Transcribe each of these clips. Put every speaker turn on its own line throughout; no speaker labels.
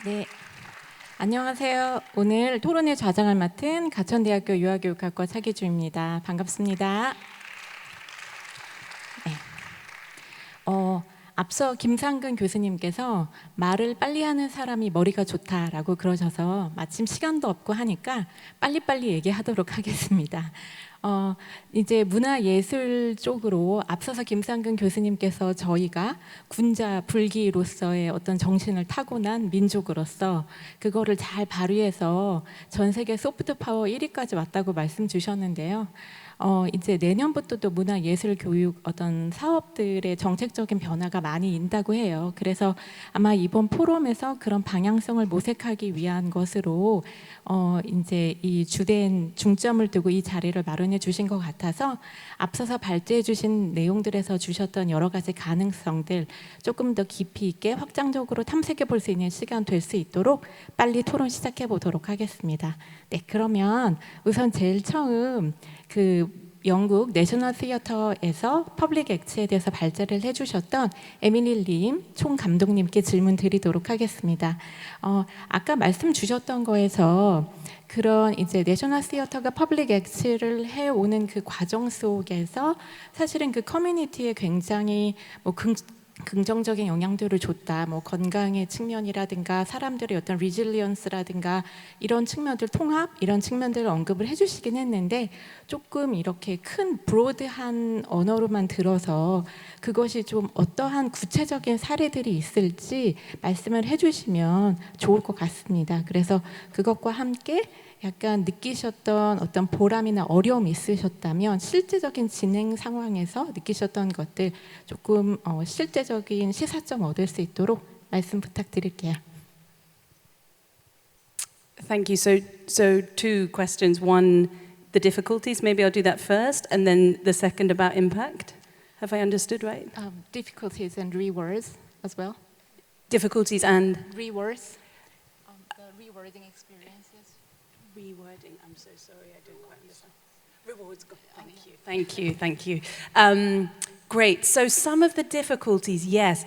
네, 안녕하세요. 오늘 토론회 좌장을 맡은 가천대학교 유아교육학과 차기주입니다. 반갑습니다. 네. 앞서 김상근 교수님께서 말을 빨리 하는 사람이 머리가 좋다라고 그러셔서 마침 시간도 없고 하니까 빨리빨리 얘기하도록 하겠습니다. 이제 문화예술 쪽으로 앞서서 김상근 교수님께서 저희가 군자 불기로서의 어떤 정신을 타고난 민족으로서 그거를 잘 발휘해서 전 세계 소프트 파워 1위까지 왔다고 말씀 주셨는데요. 이제 내년부터도 문화예술 교육 어떤 사업들의 정책적인 변화가 많이 있다고 해요. 그래서 아마 이번 포럼에서 그런 방향성을 모색하기 위한 것으로 이제 이 주된 중점을 두고 이 자리를 마련해 주신 것 같아서 앞서서 발제해 주신 내용들에서 주셨던 여러 가지 가능성들 조금 더 깊이 있게 확장적으로 탐색해 볼 수 있는 시간 될 수 있도록 빨리 토론 시작해 보도록 하겠습니다. 네, 그러면 우선 제일 처음 영국 내셔널 시어터에서 퍼블릭 액츠에 대해서 발제를 해주셨던 에밀리님 총감독님께 질문 드리도록 하겠습니다. 아까 말씀 주셨던 거에서 그런 이제 내셔널 시어터가 퍼블릭 액츠를 해오는 그 과정 속에서 사실은 그 커뮤니티에 굉장히 긍정적인 영향들을 줬다. 건강의 측면이라든가 사람들의 어떤 리질리언스라든가 이런 측면들 통합 이런 측면들을 언급을 해주시긴 했는데 조금 이렇게 큰 브로드한 언어로만 들어서 그것이 좀 어떠한 구체적인 사례들이 있을지 말씀을 해주시면 좋을 것 같습니다. 그래서 그것과 함께 약간 느끼셨던 어떤 보람이나 어려움이 있으셨다면 실제적인 진행 상황에서 느끼셨던 것들 조금 실제적인 시사점 얻을 수 있도록 말씀 부탁드릴게요.
Thank you. So two questions. One, the difficulties. Maybe I'll do that first, and then the second about impact. Have I understood right?
Difficulties and rewords as well.
Difficulties and
Rewords. The rewording experiences.
Rewording. I'm so sorry, I don't quite understand. Rewards. Thank you. Great. So some of the difficulties, yes.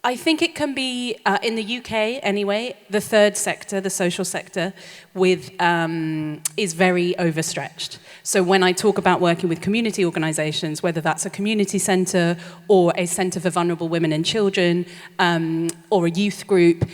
I think it can be, in the UK anyway, the third sector, the social sector, is very overstretched. So when I talk about working with community organisations, whether that's a community centre or a centre for vulnerable women and children, or a youth group,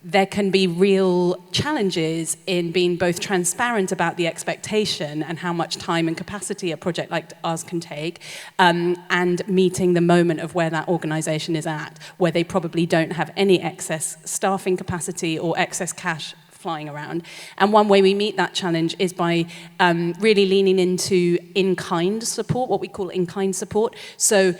there can be real challenges in being both transparent about the expectation and how much time and capacity a project like ours can take, and meeting the moment of where that organisation is at, where they probably don't have any excess staffing capacity or excess cash flying around. And one way we meet that challenge is by really leaning into in-kind support, what we call in-kind support. So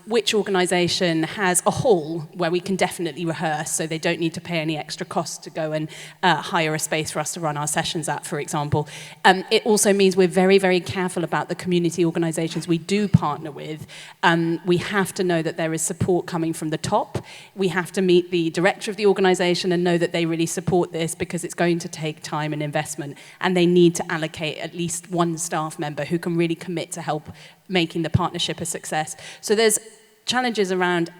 which organisation has a hall where we can definitely rehearse, so they don't need to pay any extra costs to go and hire a space for us to run our sessions at, for example. It also means we're very, very careful about the community organisations we do partner with. We have to know that there is support coming from the top. We have to meet the director of the organisation and know that they really support this, because it's going to take time and investment, and they need to allocate at least one staff member who can really commit to help making the partnership a success. So there's challenges around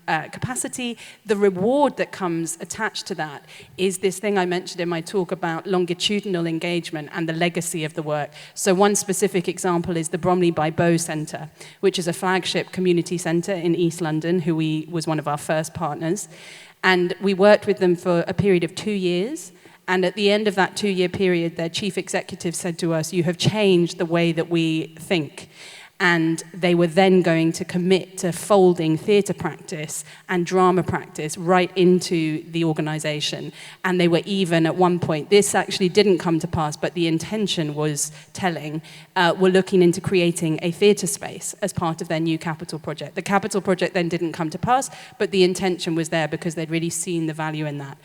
capacity. The reward that comes attached to that is this thing I mentioned in my talk about longitudinal engagement and the legacy of the work. So one specific example is the Bromley by Bow Centre, which is a flagship community centre in East London, was one of our first partners. And we worked with them for a period of 2 years. And at the end of that 2-year period, their chief executive said to us, "You have changed the way that we think." And they were then going to commit to folding theatre practice and drama practice right into the organisation. And they were even at one point, this actually didn't come to pass, but the intention was telling, were looking into creating a theatre space as part of their new capital project. The capital project then didn't come to pass, but the intention was there because they'd really seen the value in that.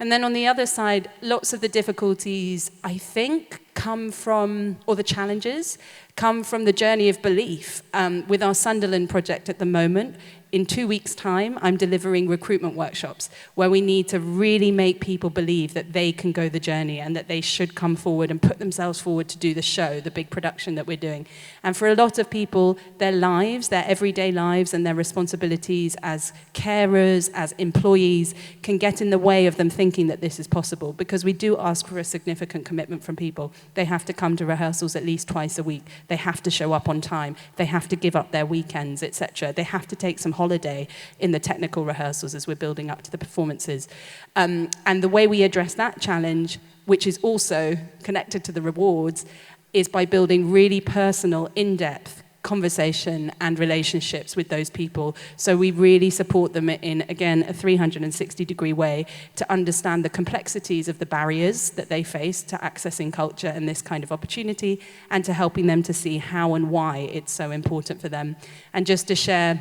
And then on the other side, lots of the difficulties, I think, come from, or the challenges, come from the journey of belief. With our Sunderland project at the moment, in 2 weeks' time, I'm delivering recruitment workshops where we need to really make people believe that they can go the journey and that they should come forward and put themselves forward to do the show, the big production that we're doing. And for a lot of people, their lives, their everyday lives and their responsibilities as carers, as employees, can get in the way of them thinking that this is possible, because we do ask for a significant commitment from people. They have to come to rehearsals at least twice a week. They have to show up on time. They have to give up their weekends, etc. They have to take some holiday in the technical rehearsals as we're building up to the performances. And the way we address that challenge, which is also connected to the rewards, is by building really personal, in-depth conversation and relationships with those people. So we really support them in, again, a 360-degree way to understand the complexities of the barriers that they face to accessing culture and this kind of opportunity, and to helping them to see how and why it's so important for them. And just to share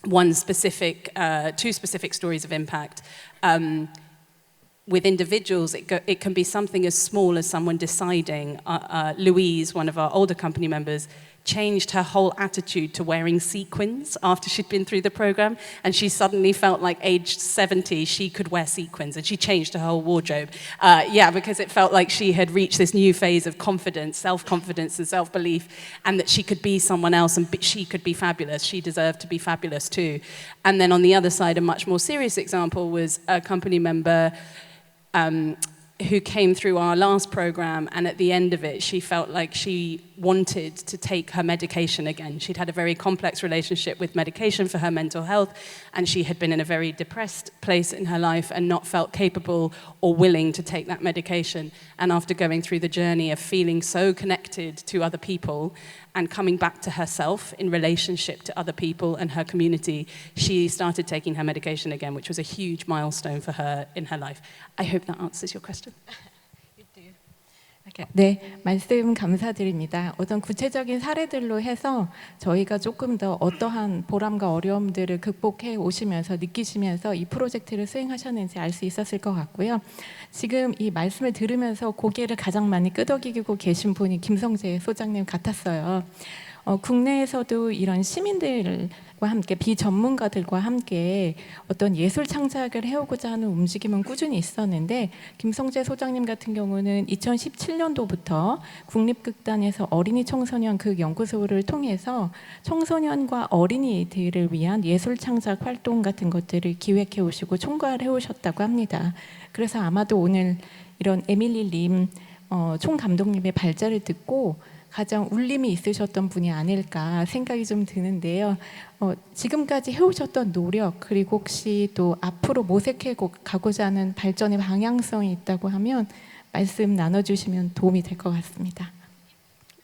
two specific stories of impact. With individuals, it can be something as small as someone deciding, Louise, one of our older company members, changed her whole attitude to wearing sequins after she'd been through the program, and she suddenly felt like aged 70 she could wear sequins, and she changed her whole wardrobe. Because it felt like she had reached this new phase of confidence, self-confidence and self-belief, and that she could be someone else and she could be fabulous. She deserved to be fabulous too. And then on the other side, a much more serious example was a company member who came through our last program, and at the end of it, she felt like she wanted to take her medication again. She'd had a very complex relationship with medication for her mental health, and she had been in a very depressed place in her life and not felt capable or willing to take that medication. And after going through the journey of feeling so connected to other people and coming back to herself in relationship to other people and her community, she started taking her medication again, which was a huge milestone for her in her life. I hope that answers your question.
네, 말씀 감사드립니다. 어떤 구체적인 사례들로 해서 저희가 조금 더 어떠한 보람과 어려움들을 극복해 오시면서 느끼시면서 이 프로젝트를 수행하셨는지 알 수 있었을 것 같고요. 지금 이 말씀을 들으면서 고개를 가장 많이 끄덕이고 계신 분이 김성재 소장님 같았어요. 국내에서도 이런 시민들과 함께 비전문가들과 함께 어떤 예술 창작을 해오고자 하는 움직임은 꾸준히 있었는데, 김성재 소장님 같은 경우는 2017년도부터 국립극단에서 어린이 청소년 극연구소를 통해서 청소년과 어린이들을 위한 예술 창작 활동 같은 것들을 기획해 오시고 총괄해 오셨다고 합니다. 그래서 아마도 오늘 이런 에밀리 림 총감독님의 발자를 듣고 가장 울림이 있으셨던 분이 아닐까 생각이 좀 드는데요. 지금까지 해오셨던 노력, 그리고 혹시 또 앞으로 모색해 가고자 하는 발전의 방향성이 있다고 하면 말씀 나눠주시면 도움이 될 것 같습니다.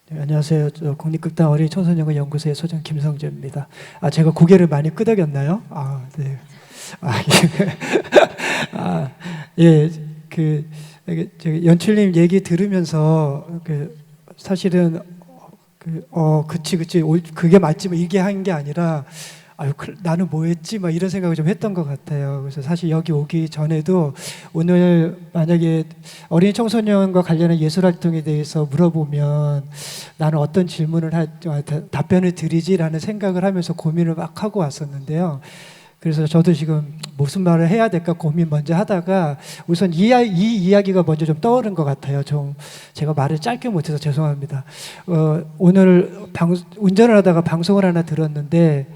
네, 안녕하세요. 저 국립극단 어린이 청소년극 연구소의 소장 김성재입니다. 제가 고개를 많이 끄덕였나요? 네. 연출님 얘기 들으면서 사실은 그치 그게 맞지 뭐 이게 한 게 아니라 나는 뭐 했지 막 이런 생각을 좀 했던 것 같아요. 그래서 사실 여기 오기 전에도 오늘 만약에 어린이 청소년과 관련한 예술 활동에 대해서 물어보면 나는 어떤 질문을 답변을 드리지라는 생각을 하면서 고민을 막 하고 왔었는데요. 그래서 저도 지금 무슨 말을 해야 될까 고민 먼저 하다가 우선 이 이야기가 먼저 좀 떠오른 것 같아요. 좀 제가 말을 짧게 못해서 죄송합니다. 오늘 운전을 하다가 방송을 하나 들었는데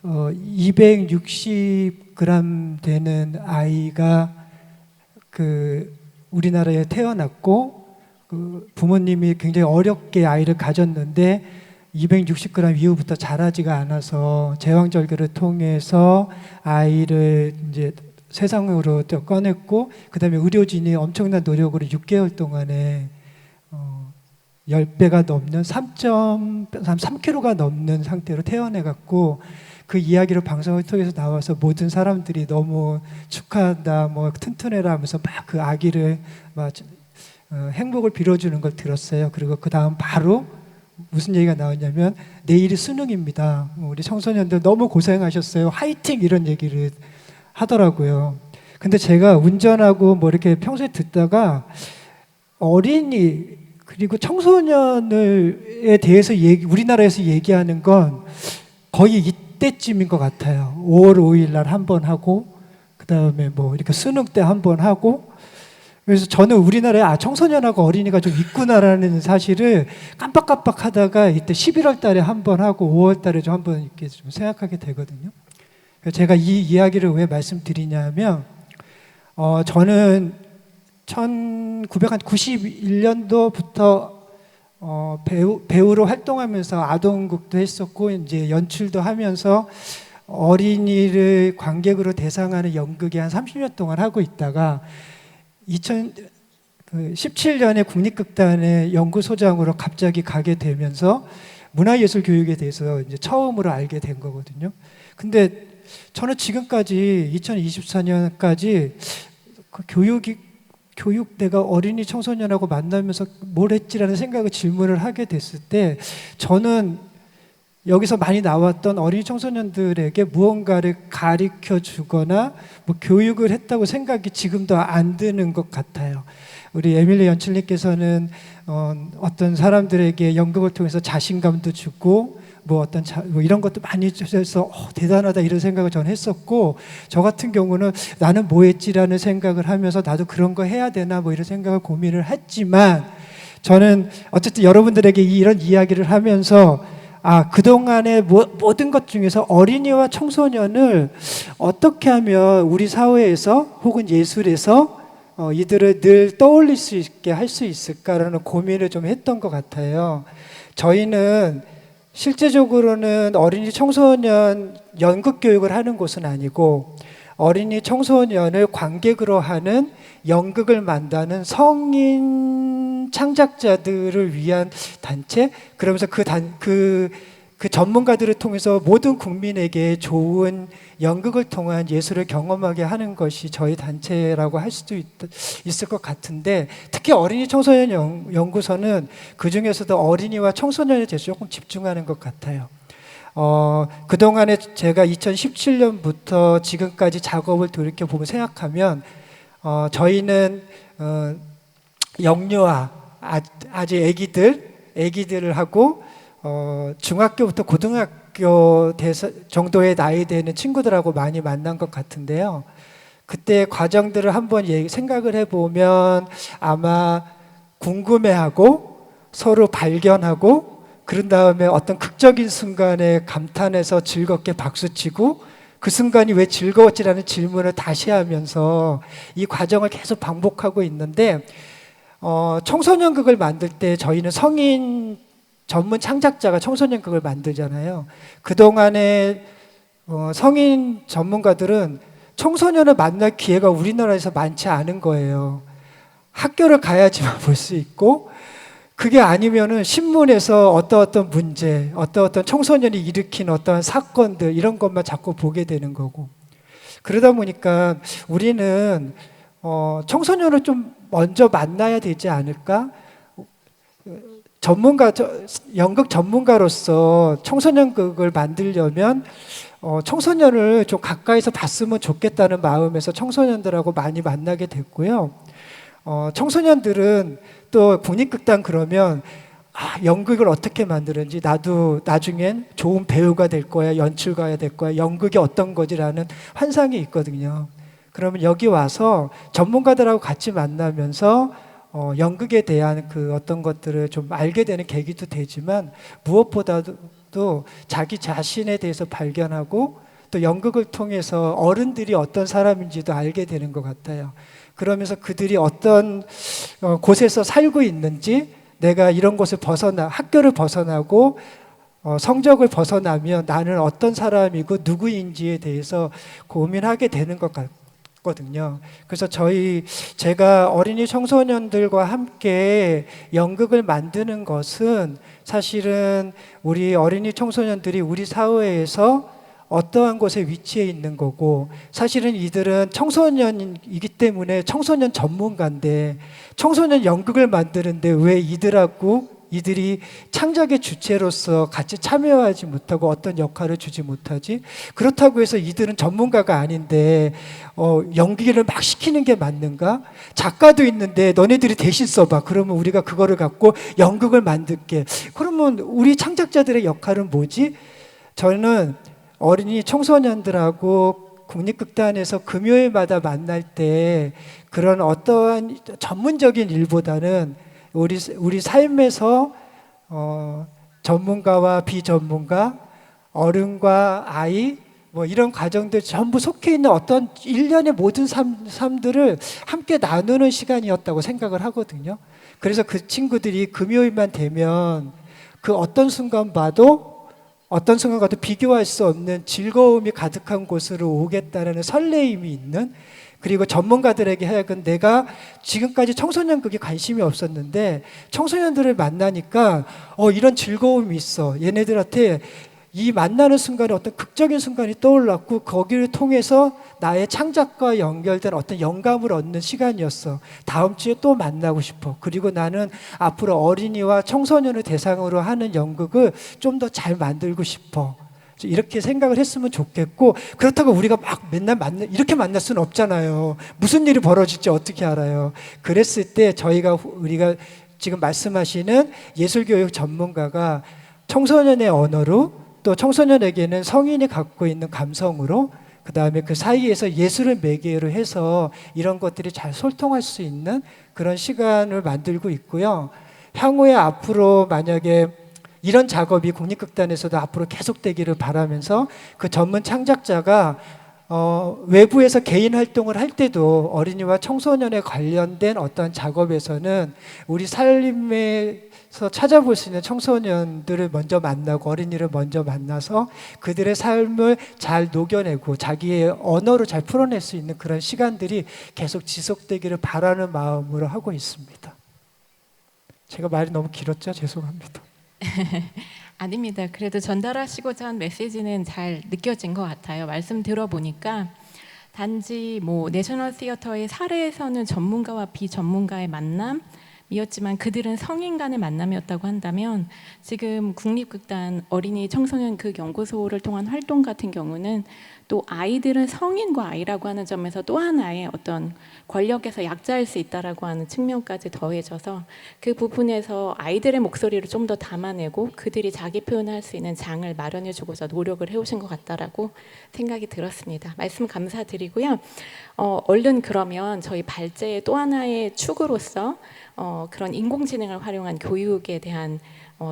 260g 되는 아이가 우리나라에 태어났고 부모님이 굉장히 어렵게 아이를 가졌는데 260g 이후부터 자라지가 않아서 제왕절개를 통해서 아이를 이제 세상으로 꺼냈고, 그다음에 의료진이 엄청난 노력으로 6개월 동안에 10배가 넘는 3kg가 넘는 상태로 태어나갖고 그 이야기를 방송을 통해서 나와서 모든 사람들이 너무 축하한다, 뭐 튼튼해라 하면서 막 그 아기를 막 행복을 빌어주는 걸 들었어요. 그리고 그 다음 바로 무슨 얘기가 나왔냐면 내일이 수능입니다. 우리 청소년들 너무 고생하셨어요. 화이팅! 이런 얘기를 하더라고요. 근데 제가 운전하고 뭐 이렇게 평소에 듣다가 어린이 그리고 청소년에 대해서 우리나라에서 얘기하는 건 거의 이때쯤인 것 같아요. 5월 5일 날 한 번 하고, 그 다음에 뭐 이렇게 수능 때 한 번 하고. 그래서 저는 우리나라에 청소년하고 어린이가 좀 있구나라는 사실을 깜빡깜빡 하다가 이때 11월 달에 한 번 하고 5월 달에 좀 한 번 이렇게 좀 생각하게 되거든요. 제가 이 이야기를 왜 말씀드리냐면, 저는 1991년도부터 배우로 활동하면서 아동극도 했었고, 이제 연출도 하면서 어린이를 관객으로 대상하는 연극에 한 30년 동안 하고 있다가 2017년에 국립극단의 연구소장으로 갑자기 가게 되면서 문화예술 교육에 대해서 이제 처음으로 알게 된 거거든요. 근데 저는 지금까지 2024년까지 그 교육 내가 어린이 청소년하고 만나면서 뭘 했지라는 생각을 질문을 하게 됐을 때 저는 여기서 많이 나왔던 어린이 청소년들에게 무언가를 가르쳐 주거나 뭐 교육을 했다고 생각이 지금도 안 드는 것 같아요. 우리 에밀리 연출님께서는 어떤 사람들에게 연극을 통해서 자신감도 주고 뭐 뭐 이런 것도 많이 주셔서 대단하다 이런 생각을 저는 했었고, 저 같은 경우는 나는 뭐 했지라는 생각을 하면서 나도 그런 거 해야 되나 뭐 이런 생각을 고민을 했지만, 저는 어쨌든 여러분들에게 이런 이야기를 하면서 그동안의 모든 것 중에서 어린이와 청소년을 어떻게 하면 우리 사회에서 혹은 예술에서 이들을 늘 떠올릴 수 있게 할 수 있을까라는 고민을 좀 했던 것 같아요. 저희는 실제적으로는 어린이 청소년 연극 교육을 하는 곳은 아니고 어린이 청소년을 관객으로 하는 연극을 만드는 성인 창작자들을 위한 단체, 그러면서 그 전문가들을 통해서 모든 국민에게 좋은 연극을 통한 예술을 경험하게 하는 것이 저희 단체라고 할 수도 있을 것 같은데, 특히 어린이 청소년 연구소는 그 중에서도 어린이와 청소년에 대해서 조금 집중하는 것 같아요. 그동안에 제가 2017년부터 지금까지 작업을 돌이켜보면 생각하면 저희는 영유아, 아직 애기들을 하고 중학교부터 고등학교 정도의 나이 되는 친구들하고 많이 만난 것 같은데요. 그때 과정들을 한번 생각을 해보면 아마 궁금해하고 서로 발견하고 그런 다음에 어떤 극적인 순간에 감탄해서 즐겁게 박수치고 그 순간이 왜 즐거웠지라는 질문을 다시 하면서 이 과정을 계속 반복하고 있는데, 청소년극을 만들 때 저희는 성인 전문 창작자가 청소년극을 만들잖아요. 그동안에 성인 전문가들은 청소년을 만날 기회가 우리나라에서 많지 않은 거예요. 학교를 가야지만 볼 수 있고, 그게 아니면은 신문에서 어떤 문제, 어떤 청소년이 일으킨 어떠한 사건들 이런 것만 자꾸 보게 되는 거고, 그러다 보니까 우리는 청소년을 좀 먼저 만나야 되지 않을까? 연극 전문가로서 청소년극을 만들려면 청소년을 좀 가까이서 봤으면 좋겠다는 마음에서 청소년들하고 많이 만나게 됐고요. 청소년들은 또 국립극단 그러면 연극을 어떻게 만드는지, 나도 나중엔 좋은 배우가 될 거야, 연출가가 될 거야, 연극이 어떤 거지라는 환상이 있거든요. 그러면 여기 와서 전문가들하고 같이 만나면서 연극에 대한 그 어떤 것들을 좀 알게 되는 계기도 되지만, 무엇보다도 자기 자신에 대해서 발견하고 또 연극을 통해서 어른들이 어떤 사람인지도 알게 되는 것 같아요. 그러면서 그들이 어떤 곳에서 살고 있는지, 내가 이런 곳을 학교를 벗어나고 성적을 벗어나면 나는 어떤 사람이고 누구인지에 대해서 고민하게 되는 것 같거든요. 그래서 제가 어린이 청소년들과 함께 연극을 만드는 것은 사실은 우리 어린이 청소년들이 우리 사회에서 어떠한 곳에 위치해 있는 거고, 사실은 이들은 청소년이기 때문에 청소년 전문가인데 청소년 연극을 만드는데 왜 이들하고 이들이 창작의 주체로서 같이 참여하지 못하고 어떤 역할을 주지 못하지? 그렇다고 해서 이들은 전문가가 아닌데 연기를 막 시키는 게 맞는가? 작가도 있는데 너네들이 대신 써봐. 그러면 우리가 그거를 갖고 연극을 만들게. 그러면 우리 창작자들의 역할은 뭐지? 저는 어린이 청소년들하고 국립극단에서 금요일마다 만날 때 그런 어떠한 전문적인 일보다는 우리 삶에서 전문가와 비전문가, 어른과 아이 뭐 이런 과정들 전부 속해 있는 어떤 일련의 모든 삶들을 함께 나누는 시간이었다고 생각을 하거든요. 그래서 그 친구들이 금요일만 되면 그 어떤 순간 봐도 어떤 순간과도 비교할 수 없는 즐거움이 가득한 곳으로 오겠다라는 설레임이 있는, 그리고 전문가들에게 하여금 내가 지금까지 청소년극에 관심이 없었는데 청소년들을 만나니까 이런 즐거움이 있어. 얘네들한테 이 만나는 순간에 어떤 극적인 순간이 떠올랐고 거기를 통해서 나의 창작과 연결된 어떤 영감을 얻는 시간이었어. 다음 주에 또 만나고 싶어. 그리고 나는 앞으로 어린이와 청소년을 대상으로 하는 연극을 좀 더 잘 만들고 싶어. 이렇게 생각을 했으면 좋겠고, 그렇다고 우리가 막 맨날 이렇게 만날 수는 없잖아요. 무슨 일이 벌어질지 어떻게 알아요. 그랬을 때 우리가 지금 말씀하시는 예술교육 전문가가 청소년의 언어로, 또 청소년에게는 성인이 갖고 있는 감성으로, 그 다음에 그 사이에서 예술을 매개로 해서 이런 것들이 잘 소통할 수 있는 그런 시간을 만들고 있고요. 향후에 앞으로 만약에 이런 작업이 국립극단에서도 앞으로 계속되기를 바라면서 그 전문 창작자가 외부에서 개인 활동을 할 때도 어린이와 청소년에 관련된 어떤 작업에서는 우리 삶에서 찾아볼 수 있는 청소년들을 먼저 만나고 어린이를 먼저 만나서 그들의 삶을 잘 녹여내고 자기의 언어로 잘 풀어낼 수 있는 그런 시간들이 계속 지속되기를 바라는 마음으로 하고 있습니다. 제가 말이 너무 길었죠? 죄송합니다.
아닙니다. 그래도 전달하시고자 한 메시지는 잘 느껴진 것 같아요. 말씀 들어보니까 단지 뭐 내셔널 시어터의 사례에서는 전문가와 비전문가의 만남이었지만 그들은 성인 간의 만남이었다고 한다면 지금 국립극단 어린이 청소년 극연구소를 통한 활동 같은 경우는 또 아이들은 성인과 아이라고 하는 점에서 또 하나의 어떤 권력에서 약자일 수 있다라고 하는 측면까지 더해져서 그 부분에서 아이들의 목소리를 좀 더 담아내고 그들이 자기 표현할 수 있는 장을 마련해주고자 노력을 해오신 것 같다라고 생각이 들었습니다. 말씀 감사드리고요. 얼른 그러면 저희 발제의 또 하나의 축으로서 그런 인공지능을 활용한 교육에 대한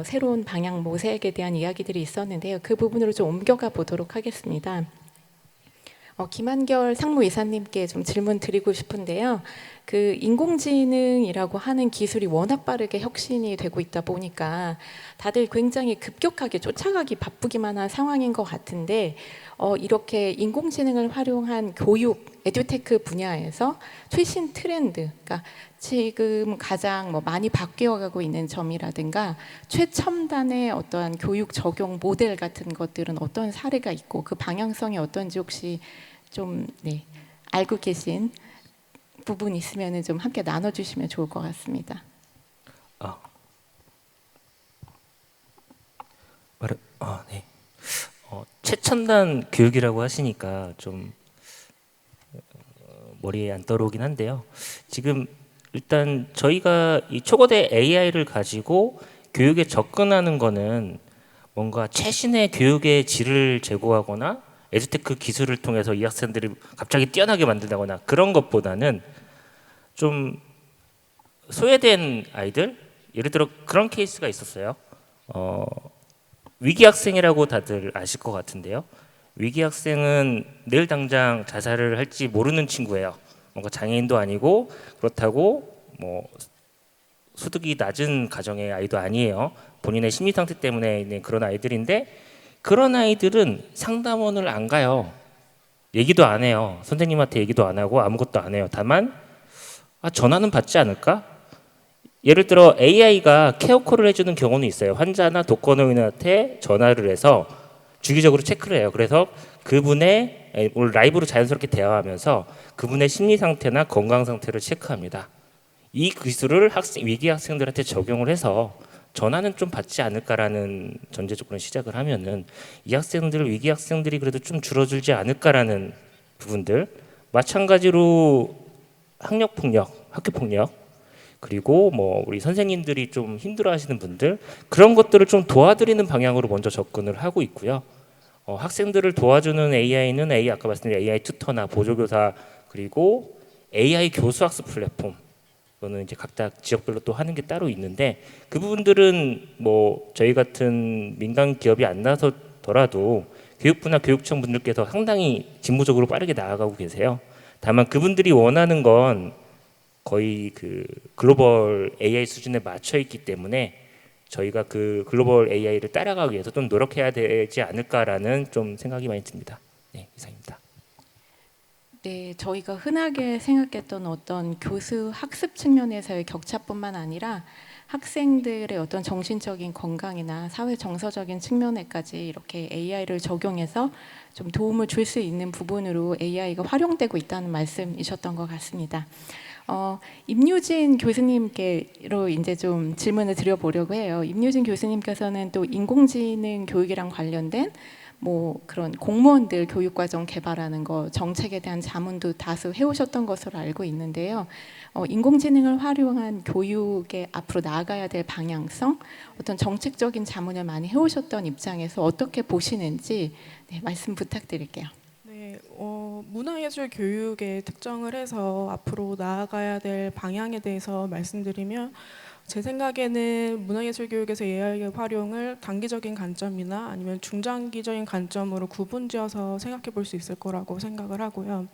새로운 방향 모색에 대한 이야기들이 있었는데요. 그 부분으로 좀 옮겨가 보도록 하겠습니다. 김한결 상무이사님께 좀 질문 드리고 싶은데요. 그 인공지능이라고 하는 기술이 워낙 빠르게 혁신이 되고 있다 보니까 다들 굉장히 급격하게 쫓아가기 바쁘기만 한 상황인 것 같은데 이렇게 인공지능을 활용한 교육, 에듀테크 분야에서 최신 트렌드, 그러니까 지금 가장 많이 바뀌어가고 있는 점이라든가 최첨단의 어떠한 교육 적용 모델 같은 것들은 어떤 사례가 있고 그 방향성이 어떤지 혹시 좀 알고 계신 부분 있으면 좀 함께 나눠주시면 좋을 것 같습니다.
네. 최첨단 교육이라고 하시니까 좀 머리에 안 떠오르긴 한데요. 지금 일단 저희가 이 초거대 AI를 가지고 교육에 접근하는 거는 뭔가 최신의 교육의 질을 제고하거나 에듀테크 기술을 통해서 이 학생들이 갑자기 뛰어나게 만든다거나 그런 것보다는 좀 소외된 아이들, 예를 들어 그런 케이스가 있었어요. 위기 학생이라고 다들 아실 것 같은데요. 위기 학생은 내일 당장 자살을 할지 모르는 친구예요. 뭔가 장애인도 아니고 그렇다고 뭐 소득이 낮은 가정의 아이도 아니에요. 본인의 심리 상태 때문에 있는 그런 아이들인데 그런 아이들은 상담원을 안 가요. 얘기도 안 해요. 선생님한테 얘기도 안 하고 아무것도 안 해요. 다만 전화는 받지 않을까? 예를 들어 AI가 케어콜을 해주는 경우는 있어요. 환자나 독거노인한테 전화를 해서 주기적으로 체크를 해요. 그래서 그분의 오늘 라이브로 자연스럽게 대화하면서 그분의 심리 상태나 건강 상태를 체크합니다. 이 기술을 위기 학생들한테 적용을 해서 전환은 좀 받지 않을까라는 전제조건을 시작을 하면은 이 학생들 위기 학생들이 그래도 좀 줄어들지 않을까라는 부분들, 마찬가지로 학력 폭력, 학교 폭력, 그리고 뭐 우리 선생님들이 좀 힘들어하시는 분들, 그런 것들을 좀 도와드리는 방향으로 먼저 접근을 하고 있고요. 학생들을 도와주는 AI는 아까 말씀드린 AI 튜터나 보조교사, 그리고 AI 교수학습 플랫폼, 이거는 이제 각각 지역별로 또 하는 게 따로 있는데, 그 부분들은 뭐 저희 같은 민간 기업이 안 나서더라도 교육부나 교육청 분들께서 상당히 직무적으로 빠르게 나아가고 계세요. 다만 그분들이 원하는 건 거의 그 글로벌 AI 수준에 맞춰 있기 때문에 저희가 그 글로벌 AI를 따라가기 위해서 좀 노력해야 되지 않을까라는 좀 생각이 많이 듭니다. 네, 이상입니다.
네, 저희가 흔하게 생각했던 어떤 교수 학습 측면에서의 격차뿐만 아니라 학생들의 어떤 정신적인 건강이나 사회 정서적인 측면에까지 이렇게 AI를 적용해서 좀 도움을 줄 수 있는 부분으로 AI가 활용되고 있다는 말씀이셨던 것 같습니다. 임유진 교수님께로 이제 좀 질문을 드려보려고 해요. 임유진 교수님께서는 또 인공지능 교육이랑 관련된 뭐 그런 공무원들 교육과정 개발하는 거, 정책에 대한 자문도 다수 해오셨던 것으로 알고 있는데요. 인공지능을 활용한 교육에 앞으로 나아가야 될 방향성, 어떤 정책적인 자문을 많이 해오셨던 입장에서 어떻게 보시는지 말씀 부탁드릴게요.
네, 문화예술 교육의 특정을 해서 앞으로 나아가야 될 방향에 대해서 말씀드리면, 제 생각에는 문화예술 교육에서 AI의 활용을 단기적인 관점이나 아니면 중장기적인 관점으로 구분지어서 생각해 볼 수 있을 거라고 생각을 하고요.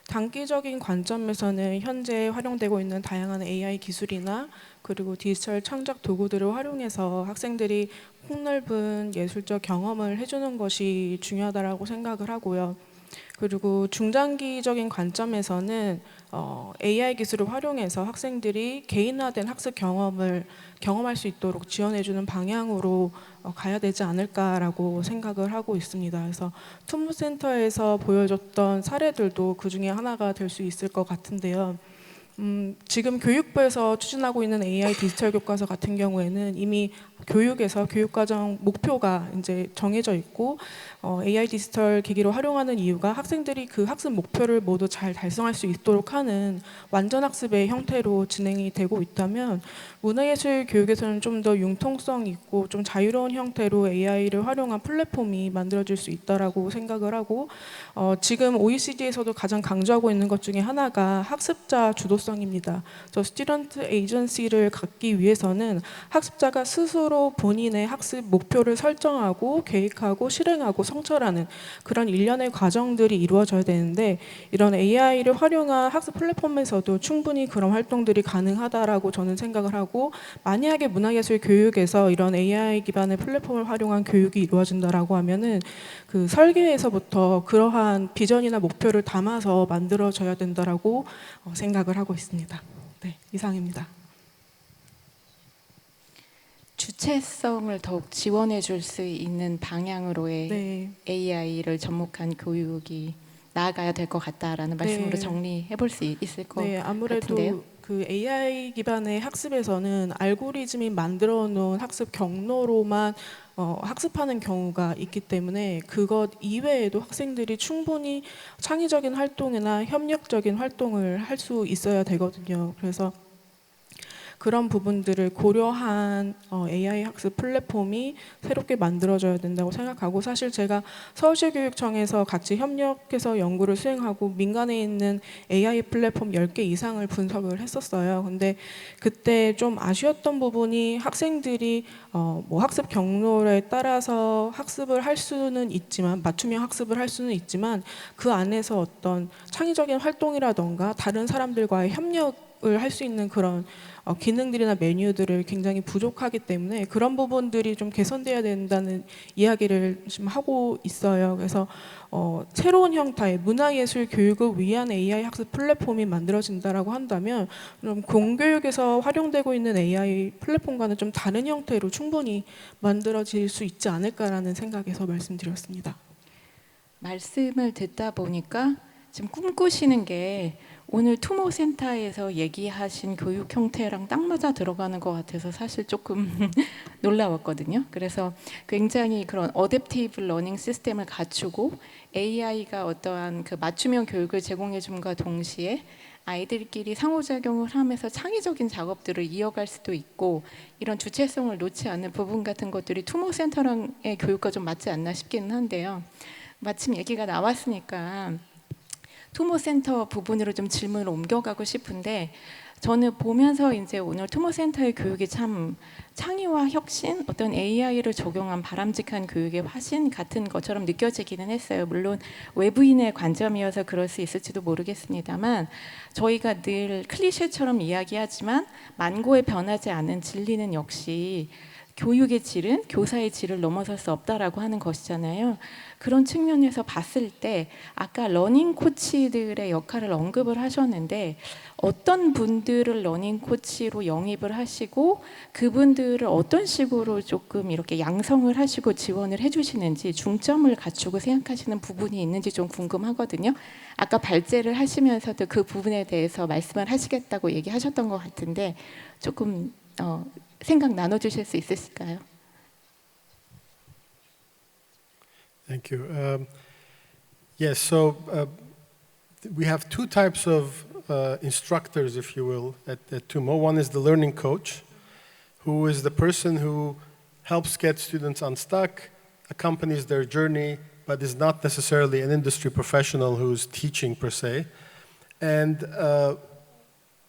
단기적인 관점에서는 현재 활용되고 있는 다양한 AI 기술이나 그리고 디지털 창작 도구들을 활용해서 학생들이 폭넓은 예술적 경험을 해주는 것이 중요하다고 생각을 하고요. 그리고 중장기적인 관점에서는 AI 기술을 활용해서 학생들이 개인화된 학습 경험을 경험할 수 있도록 지원해주는 방향으로 가야 되지 않을까라고 생각을 하고 있습니다. 그래서 툰부센터에서 보여줬던 사례들도 그 중에 하나가 될 수 있을 것 같은데요. 지금 교육부에서 추진하고 있는 AI 디지털 교과서 같은 경우에는 이미 교육에서 교육과정 목표가 이제 정해져 있고, AI 디지털 기기를 활용하는 이유가 학생들이 그 학습 목표를 모두 잘 달성할 수 있도록 하는 완전 학습의 형태로 진행이 되고 있다면, 문화예술 교육에서는 좀 더 융통성 있고 좀 자유로운 형태로 AI를 활용한 플랫폼이 만들어질 수 있다라고 생각을 하고, 지금 OECD에서도 가장 강조하고 있는 것 중에 하나가 학습자 주도성입니다. 스튜던트 에이전시를 갖기 위해서는 학습자가 스스로 본인의 학습 목표를 설정하고 계획하고 실행하고 성찰하는 그런 일련의 과정들이 이루어져야 되는데, 이런 AI를 활용한 학습 플랫폼에서도 충분히 그런 활동들이 가능하다라고 저는 생각을 하고, 만약에 문화예술 교육에서 이런 AI 기반의 플랫폼을 활용한 교육이 이루어진다라고 하면은 그 설계에서부터 그러한 비전이나 목표를 담아서 만들어져야 된다라고 생각을 하고 있습니다. 네, 이상입니다.
주체성을 더욱 지원해 줄 수 있는 방향으로의
네.
AI를 접목한 교육이 나아가야 될 것 같다라는 말씀으로
네.
정리해 볼 수 있을 것
네, 아무래도
같은데요.
그 AI 기반의 학습에서는 알고리즘이 만들어 놓은 학습 경로로만 학습하는 경우가 있기 때문에, 그것 이외에도 학생들이 충분히 창의적인 활동이나 협력적인 활동을 할 수 있어야 되거든요. 그래서 그런 부분들을 고려한 AI 학습 플랫폼이 새롭게 만들어져야 된다고 생각하고, 사실 제가 서울시교육청에서 같이 협력해서 연구를 수행하고 민간에 있는 AI 플랫폼 10개 이상을 분석을 했었어요. 근데 그때 좀 아쉬웠던 부분이, 학생들이 뭐 학습 경로에 따라서 학습을 할 수는 있지만, 맞춤형 학습을 할 수는 있지만, 그 안에서 어떤 창의적인 활동이라던가 다른 사람들과의 협력을 할 수 있는 그런 기능들이나 메뉴들을 굉장히 부족하기 때문에 그런 부분들이 좀 개선돼야 된다는 이야기를 지금 하고 있어요. 그래서 새로운 형태의 문화예술 교육을 위한 AI 학습 플랫폼이 만들어진다라고 한다면, 좀 공교육에서 활용되고 있는 AI 플랫폼과는 좀 다른 형태로 충분히 만들어질 수 있지 않을까라는 생각에서 말씀드렸습니다.
말씀을 듣다 보니까 지금 꿈꾸시는 게 오늘 투모센터에서 얘기하신 교육 형태랑 딱 맞아 들어가는 것 같아서 사실 조금 놀라웠거든요. 그래서 굉장히 그런 어댑티브 러닝 시스템을 갖추고 AI가 어떠한 그 맞춤형 교육을 제공해 줌과 동시에 아이들끼리 상호작용을 하면서 창의적인 작업들을 이어갈 수도 있고 이런 주체성을 놓지 않는 부분 같은 것들이 투모센터랑의 교육과 좀 맞지 않나 싶기는 한데요. 마침 얘기가 나왔으니까 투모센터 부분으로 좀 질문을 옮겨가고 싶은데 저는 보면서 이제 오늘 투모센터의 교육이 참 창의와 혁신, 어떤 AI를 적용한 바람직한 교육의 화신 같은 것처럼 느껴지기는 했어요. 물론 외부인의 관점이어서 그럴 수 있을지도 모르겠습니다만 저희가 늘 클리셰처럼 이야기하지만 만고에 변하지 않은 진리는 역시 교육의 질은 교사의 질을 넘어설 수 없다라고 하는 것이잖아요. 그런 측면에서 봤을 때 아까 러닝 코치들의 역할을 언급을 하셨는데 어떤 분들을 러닝 코치로 영입을 하시고 그분들을 어떤 식으로 조금 이렇게 양성을 하시고 지원을 해주시는지 중점을 갖추고 생각하시는 부분이 있는지 좀 궁금하거든요. 아까 발제를 하시면서도 그 부분에 대해서 말씀을 하시겠다고 얘기하셨던 것 같은데 조금 생각 나눠주실 수 있으실까요?
Thank you. Yes, so we have two types of instructors, if you will, at TUMO. One is the learning coach, who is the person who helps get students unstuck, accompanies their journey, but is not necessarily an industry professional who's teaching per se. And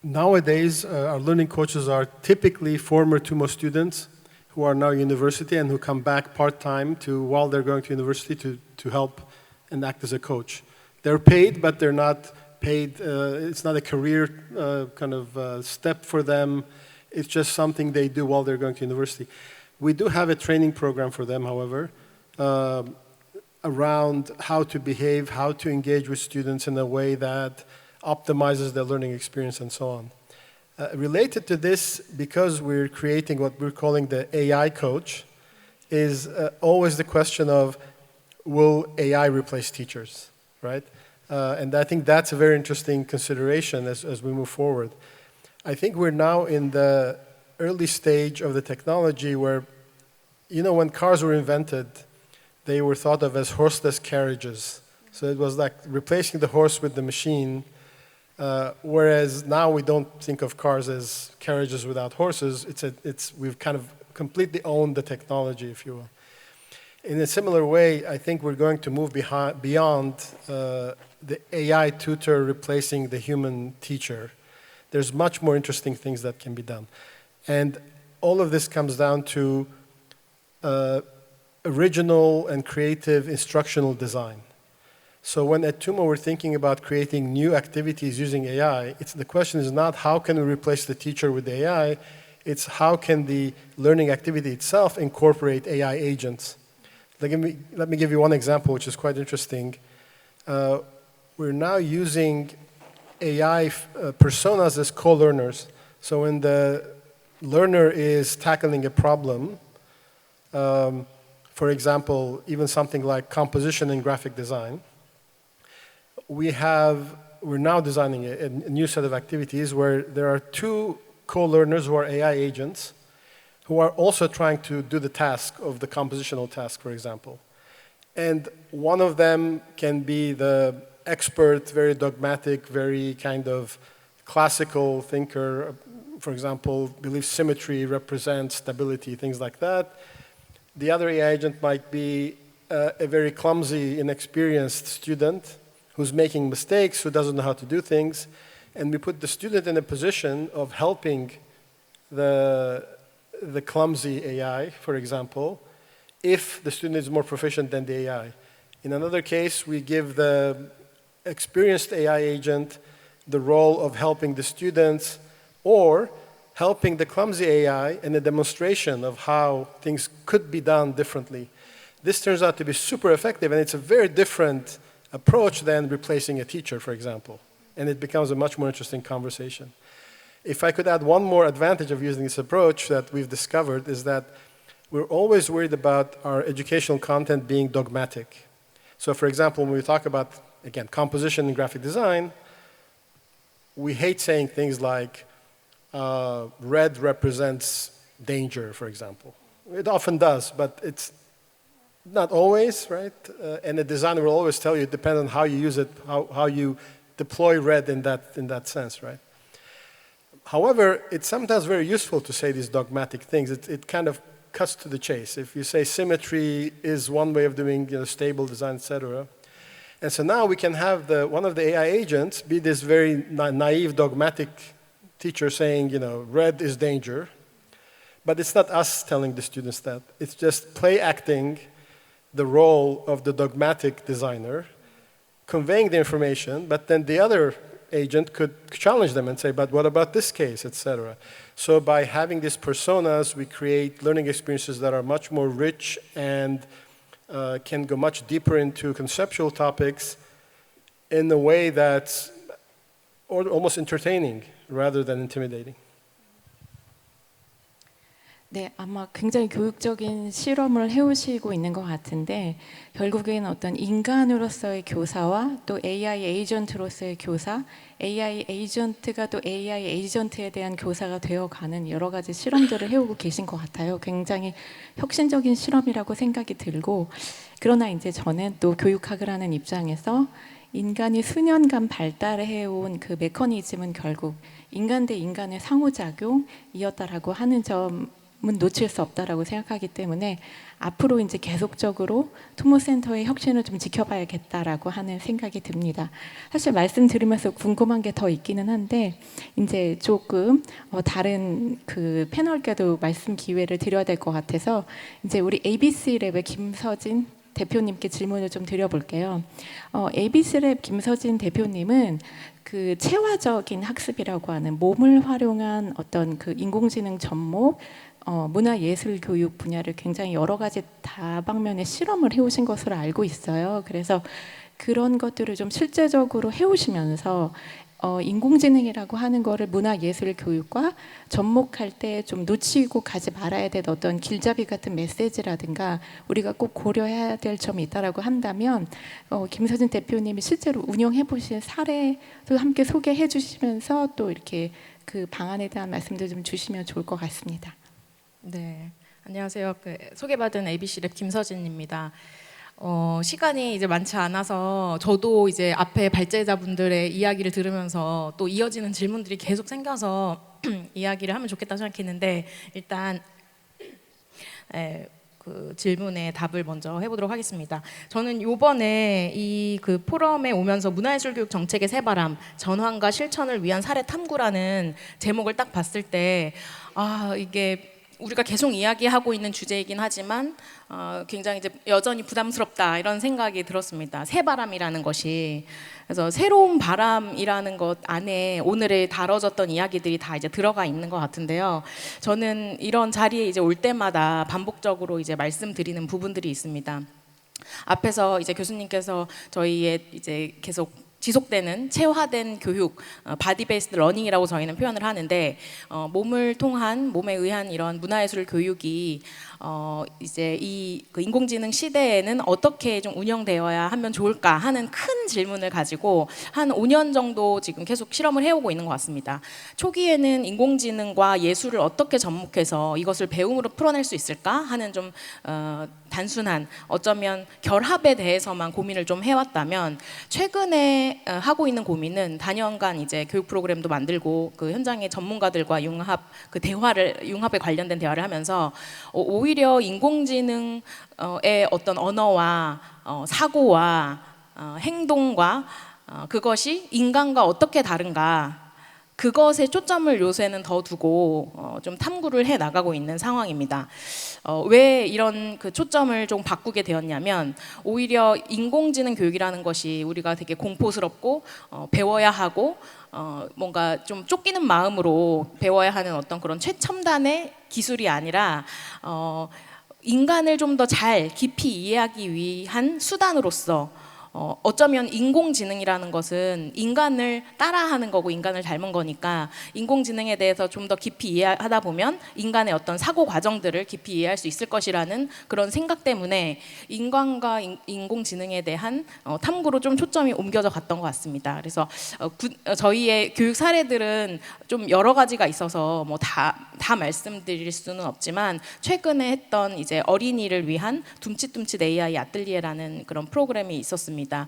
nowadays, our learning coaches are typically former TUMO students who are now university and who come back part-time while they're going to university to help and act as a coach. They're paid, but they're not paid. It's not a career kind of step for them. It's just something they do while they're going to university. We do have a training program for them, however, around how to behave, how to engage with students in a way that optimizes their learning experience and so on. Related to this, because we're creating what we're calling the AI coach, is always the question of, will AI replace teachers, right? And I think that's a very interesting consideration as we move forward. I think we're now in the early stage of the technology where, you know, when cars were invented, they were thought of as horseless carriages. So it was like replacing the horse with the machine. Whereas now we don't think of cars as carriages without horses. We've kind of completely owned the technology, if you will. In a similar way, I think we're going to move beyond the AI tutor replacing the human teacher. There's much more interesting things that can be done. And all of this comes down to original and creative instructional design. So when at TUMO we're thinking about creating new activities using AI, the question is not how can we replace the teacher with the AI, it's how can the learning activity itself incorporate AI agents. Let me give you one example which is quite interesting. We're now using AI personas as co-learners. So when the learner is tackling a problem, for example, even something like composition in graphic design, we're now designing a new set of activities where there are two co-learners who are AI agents who are also trying to do the task of the compositional task, for example. And one of them can be the expert, very dogmatic, very kind of classical thinker, for example, believes symmetry represents stability, things like that. The other AI agent might be a very clumsy, inexperienced student who's making mistakes, who doesn't know how to do things, and we put the student in a position of helping the clumsy AI, for example, if the student is more proficient than the AI. In another case, we give the experienced AI agent the role of helping the students or helping the clumsy AI in a demonstration of how things could be done differently. This turns out to be super effective, and it's a very different approach than replacing a teacher, for example. And it becomes a much more interesting conversation. If I could add one more advantage of using this approach that we've discovered is that we're always worried about our educational content being dogmatic. So for example, when we talk about again, composition and graphic design, we hate saying things like red represents danger, for example. It often does, but it's not always, right? And the designer will always tell you it depends on how you use it, how you deploy red in that sense, right? However, it's sometimes very useful to say these dogmatic things. It kind of cuts to the chase. If you say symmetry is one way of doing stable design, etc. And so now we can have one of the AI agents be this very naive, dogmatic teacher saying, red is danger. But it's not us telling the students that. It's just play acting the role of the dogmatic designer, conveying the information, but then the other agent could challenge them and say, but what about this case, etc. So by having these personas, we create learning experiences that are much more rich and can go much deeper into conceptual topics in a way that's almost entertaining rather than intimidating.
네, 아마 굉장히 교육적인 실험을 해오시고 있는 것 같은데 결국에는 어떤 인간으로서의 교사와 또 AI 에이전트로서의 교사, AI 에이전트가 또 AI 에이전트에 대한 교사가 되어가는 여러 가지 실험들을 해오고 계신 것 같아요. 굉장히 혁신적인 실험이라고 생각이 들고 그러나 이제 저는 또 교육학을 하는 입장에서 인간이 수년간 발달해온 그 메커니즘은 결국 인간 대 인간의 상호작용이었다라고 하는 점 은 놓칠 수 없다라고 생각하기 때문에 앞으로 이제 계속적으로 토모센터의 혁신을 좀 지켜봐야겠다라고 하는 생각이 듭니다. 사실 말씀 들으면서 궁금한 게 더 있기는 한데 이제 조금 다른 그 패널께도 말씀 기회를 드려야 될 것 같아서 이제 우리 ABC랩의 김서진 대표님께 질문을 좀 드려볼게요. ABC랩 김서진 대표님은 그 체화적인 학습이라고 하는 몸을 활용한 어떤 그 인공지능 접목 문화예술 교육 분야를 굉장히 여러 가지 다방면의 실험을 해오신 것으로 알고 있어요. 그래서 그런 것들을 좀 실제적으로 해오시면서 인공지능이라고 하는 거를 문화예술 교육과 접목할 때 좀 놓치고 가지 말아야 될 어떤 길잡이 같은 메시지라든가 우리가 꼭 고려해야 될 점이 있다라고 한다면 김서진 대표님이 실제로 운영해 보신 사례도 함께 소개해 주시면서 또 이렇게 그 방안에 대한 말씀도 좀 주시면 좋을 것 같습니다.
네, 안녕하세요. 소개받은 ABC랩 김서진입니다. 시간이 이제 많지 않아서 저도 이제 앞에 발제자분들의 이야기를 들으면서 또 이어지는 질문들이 계속 생겨서 이야기를 하면 좋겠다 생각했는데 일단 그 질문에 답을 먼저 해보도록 하겠습니다. 저는 이번에 이 그 포럼에 오면서 문화예술교육 정책의 새바람, 전환과 실천을 위한 사례 탐구라는 제목을 딱 봤을 때 이게 우리가 계속 이야기하고 있는 주제이긴 하지만 굉장히 이제 여전히 부담스럽다 이런 생각이 들었습니다. 새바람이라는 것이. 그래서 새로운 바람이라는 것 안에 오늘에 다뤄졌던 이야기들이 다 이제 들어가 있는 것 같은데요. 저는 이런 자리에 이제 올 때마다 반복적으로 이제 말씀드리는 부분들이 있습니다. 앞에서 이제 교수님께서 저희의 이제 계속 지속되는 체화된 교육, 바디 베이스드 러닝이라고 저희는 표현을 하는데 몸을 통한 몸에 의한 이런 문화예술 교육이 이제 이 그 인공지능 시대에는 어떻게 좀 운영되어야 하면 좋을까 하는 큰 질문을 가지고 한 5년 정도 지금 계속 실험을 해오고 있는 것 같습니다. 초기에는 인공지능과 예술을 어떻게 접목해서 이것을 배움으로 풀어낼 수 있을까 하는 좀 단순한 어쩌면 결합에 대해서만 고민을 좀 해왔다면 최근에 하고 있는 고민은 단연간 이제 교육 프로그램도 만들고 그 현장의 전문가들과 융합에 관련된 대화를 하면서 오히려 인공지능의 어떤 언어와 사고와 행동과 그것이 인간과 어떻게 다른가 그것에 초점을 요새는 더 두고 좀 탐구를 해 나가고 있는 상황입니다. 왜 이런 그 초점을 좀 바꾸게 되었냐면 오히려 인공지능 교육이라는 것이 우리가 되게 공포스럽고 배워야 하고 뭔가 좀 쫓기는 마음으로 배워야 하는 어떤 그런 최첨단의 기술이 아니라 인간을 좀 더 잘 깊이 이해하기 위한 수단으로서 어쩌면 인공지능이라는 것은 인간을 따라하는 거고 인간을 닮은 거니까 인공지능에 대해서 좀 더 깊이 이해하다 보면 인간의 어떤 사고 과정들을 깊이 이해할 수 있을 것이라는 그런 생각 때문에 인간과 인공지능에 대한 탐구로 좀 초점이 옮겨져 갔던 것 같습니다. 그래서 저희의 교육 사례들은 좀 여러 가지가 있어서 뭐 다 말씀드릴 수는 없지만 최근에 했던 이제 어린이를 위한 둠칫둠칫 AI 아틀리에라는 그런 프로그램이 있었습니다.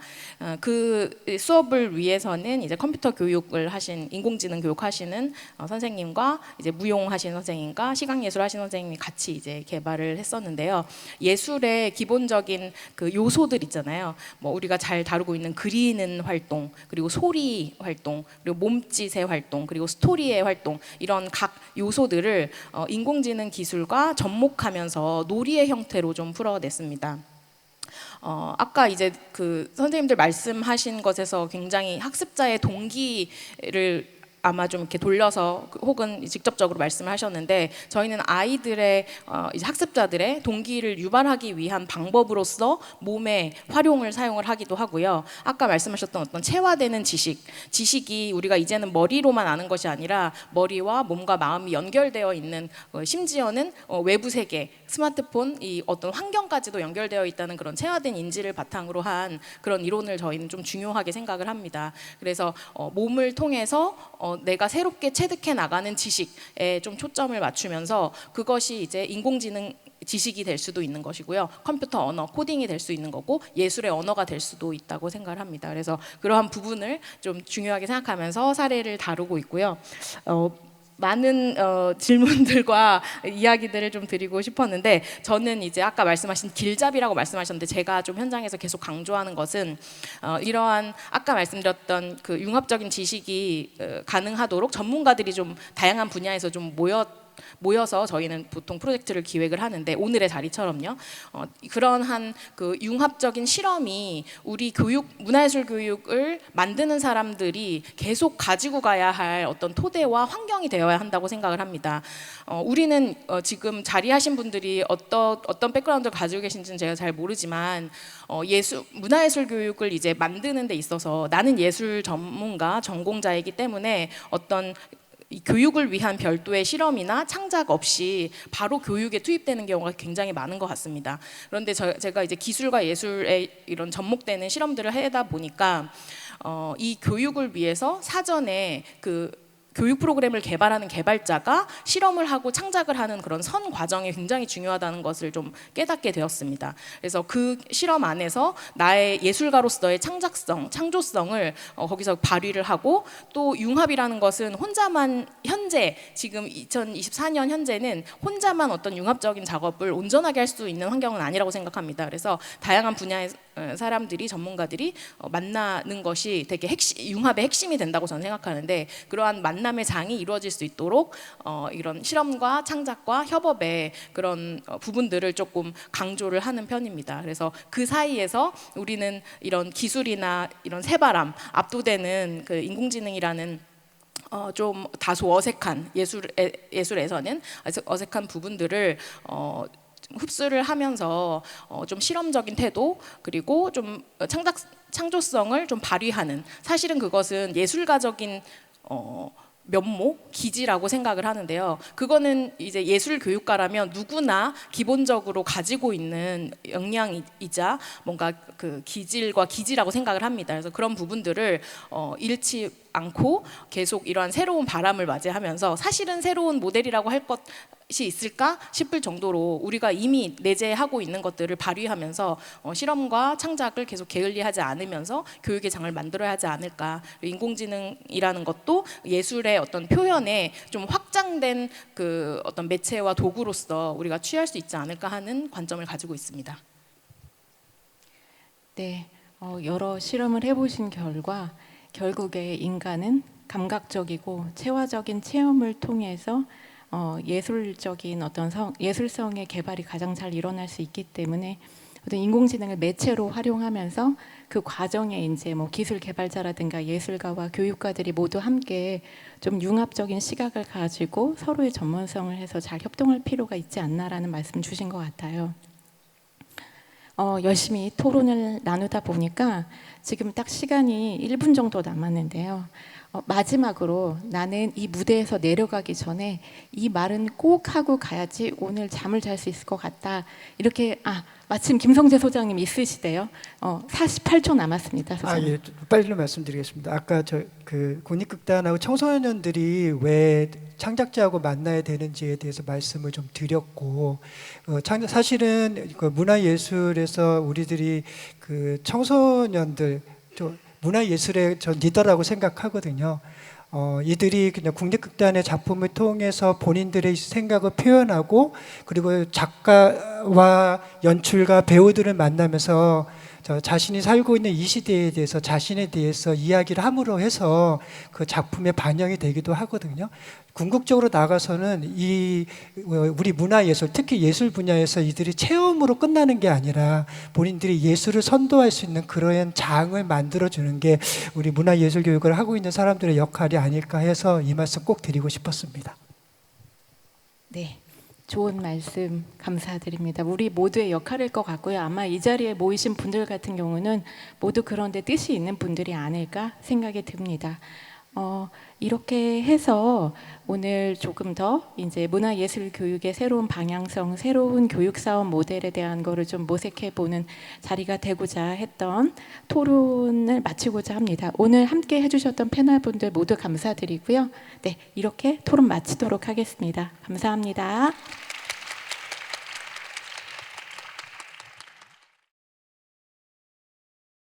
그 수업을 위해서는 이제 컴퓨터 교육을 하신 인공지능 교육하시는 선생님과 이제 무용하신 선생님과 시각예술 하신 선생님이 같이 이제 개발을 했었는데요. 예술의 기본적인 그 요소들 있잖아요. 뭐 우리가 잘 다루고 있는 그리는 활동, 그리고 소리 활동, 그리고 몸짓의 활동, 그리고 스토리의 활동 이런 각 요소들을 인공지능 기술과 접목하면서 놀이의 형태로 좀 풀어냈습니다. 아까 이제 그 선생님들 말씀하신 것에서 굉장히 학습자의 동기를 아마 좀 이렇게 돌려서 혹은 직접적으로 말씀을 하셨는데 저희는 아이들의 이제 학습자들의 동기를 유발하기 위한 방법으로서 몸의 활용을 사용을 하기도 하고요. 아까 말씀하셨던 어떤 체화되는 지식이 우리가 이제는 머리로만 아는 것이 아니라 머리와 몸과 마음이 연결되어 있는 심지어는 외부 세계, 스마트폰 이 어떤 환경까지도 연결되어 있다는 그런 체화된 인지를 바탕으로 한 그런 이론을 저희는 좀 중요하게 생각을 합니다. 그래서 몸을 통해서 내가 새롭게 체득해 나가는 지식에 좀 초점을 맞추면서 그것이 이제 인공지능 지식이 될 수도 있는 것이고요. 컴퓨터 언어, 코딩이 될 수 있는 거고 예술의 언어가 될 수도 있다고 생각을 합니다. 그래서 그러한 부분을 좀 중요하게 생각하면서 사례를 다루고 있고요. 많은 질문들과 이야기들을 좀 드리고 싶었는데 저는 이제 아까 말씀하신 길잡이라고 말씀하셨는데 제가 좀 현장에서 계속 강조하는 것은 이러한 아까 말씀드렸던 그 융합적인 지식이 가능하도록 전문가들이 좀 다양한 분야에서 좀 모여서 저희는 보통 프로젝트를 기획을 하는데 오늘의 자리처럼요. 그런 한 그 융합적인 실험이 우리 문화예술 교육을 만드는 사람들이 계속 가지고 가야 할 어떤 토대와 환경이 되어야 한다고 생각을 합니다. 우리는 지금 자리하신 분들이 어떤 백그라운드를 가지고 계신지는 제가 잘 모르지만 문화예술 교육을 이제 만드는 데 있어서 나는 예술 전문가, 전공자이기 때문에 어떤 이 교육을 위한 별도의 실험이나 창작 없이 바로 교육에 투입되는 경우가 굉장히 많은 것 같습니다. 그런데 제가 이제 기술과 예술에 이런 접목되는 실험들을 하다 보니까 이 교육을 위해서 사전에 그 교육 프로그램을 개발하는 개발자가 실험을 하고 창작을 하는 그런 선 과정이 굉장히 중요하다는 것을 좀 깨닫게 되었습니다. 그래서 그 실험 안에서 나의 예술가로서의 창작성, 창조성을 거기서 발휘를 하고 또 융합이라는 것은 혼자만 현재 지금 2024년 현재는 혼자만 어떤 융합적인 작업을 온전하게 할 수 있는 환경은 아니라고 생각합니다. 그래서 다양한 분야의 사람들이 전문가들이 만나는 것이 되게 융합의 핵심이 된다고 저는 생각하는데 그러한 만남의 장이 이루어질 수 있도록 이런 실험과 창작과 협업의 그런 부분들을 조금 강조를 하는 편입니다. 그래서 그 사이에서 우리는 이런 기술이나 이런 새바람 압도되는 그 인공지능이라는 좀 다소 어색한 예술에서는 어색한 부분들을 흡수를 하면서 좀 실험적인 태도 그리고 좀 창조성을 좀 발휘하는 사실은 그것은 예술가적인 면모, 기지라고 생각을 하는데요. 그거는 이제 예술 교육가라면 누구나 기본적으로 가지고 있는 역량이자 뭔가 그 기지라고 생각을 합니다. 그래서 그런 부분들을 잃지 않고 계속 이러한 새로운 바람을 맞이하면서 사실은 새로운 모델이라고 할 것이 있을까 싶을 정도로 우리가 이미 내재하고 있는 것들을 발휘하면서 실험과 창작을 계속 게을리하지 않으면서 교육의 장을 만들어야 하지 않을까. 인공지능이라는 것도 예술의 어떤 표현에 좀 확장된 그 어떤 매체와 도구로서 우리가 취할 수 있지 않을까 하는 관점을 가지고 있습니다.
네, 여러 실험을 해보신 결과 결국에 인간은 감각적이고 체화적인 체험을 통해서 예술적인 어떤 예술성의 개발이 가장 잘 일어날 수 있기 때문에 어떤 인공지능을 매체로 활용하면서 그 과정에 이제 뭐 기술 개발자라든가 예술가와 교육가들이 모두 함께 좀 융합적인 시각을 가지고 서로의 전문성을 해서 잘 협동할 필요가 있지 않나라는 말씀 주신 것 같아요. 열심히 토론을 나누다 보니까 지금 딱 시간이 1분 정도 남았는데요. 마지막으로 나는 이 무대에서 내려가기 전에 이 말은 꼭 하고 가야지 오늘 잠을 잘 수 있을 것 같다. 이렇게 마침 김성재 소장님 있으시대요. 48초 남았습니다. 소장님.
예, 빨리 말씀드리겠습니다. 아까 그 국립극단하고 청소년들이 왜 창작자하고 만나야 되는지에 대해서 말씀을 좀 드렸고, 사실은 그 문화예술에서 우리들이 그 청소년들 문화예술의 전 리더라고 생각하거든요. 이들이 그냥 국립극단의 작품을 통해서 본인들의 생각을 표현하고, 그리고 작가와 연출가, 배우들을 만나면서 자신이 살고 있는 이 시대에 대해서 자신에 대해서 이야기를 함으로 해서 그 작품에 반영이 되기도 하거든요. 궁극적으로 나가서는 우리 문화예술, 특히 예술 분야에서 이들이 체험으로 끝나는 게 아니라 본인들이 예술을 선도할 수 있는 그런 장을 만들어주는 게 우리 문화예술 교육을 하고 있는 사람들의 역할이 아닐까 해서 이 말씀 꼭 드리고 싶었습니다.
네, 좋은 말씀 감사드립니다. 우리 모두의 역할일 것 같고요. 아마 이 자리에 모이신 분들 같은 경우는 모두 그런 데 뜻이 있는 분들이 아닐까 생각이 듭니다. 이렇게 해서 오늘 조금 더 이제 문화예술 교육의 새로운 방향성, 새로운 교육 사업 모델에 대한 거를 좀 모색해 보는 자리가 되고자 했던 토론을 마치고자 합니다. 오늘 함께 해주셨던 패널분들 모두 감사드리고요. 네, 이렇게 토론 마치도록 하겠습니다. 감사합니다.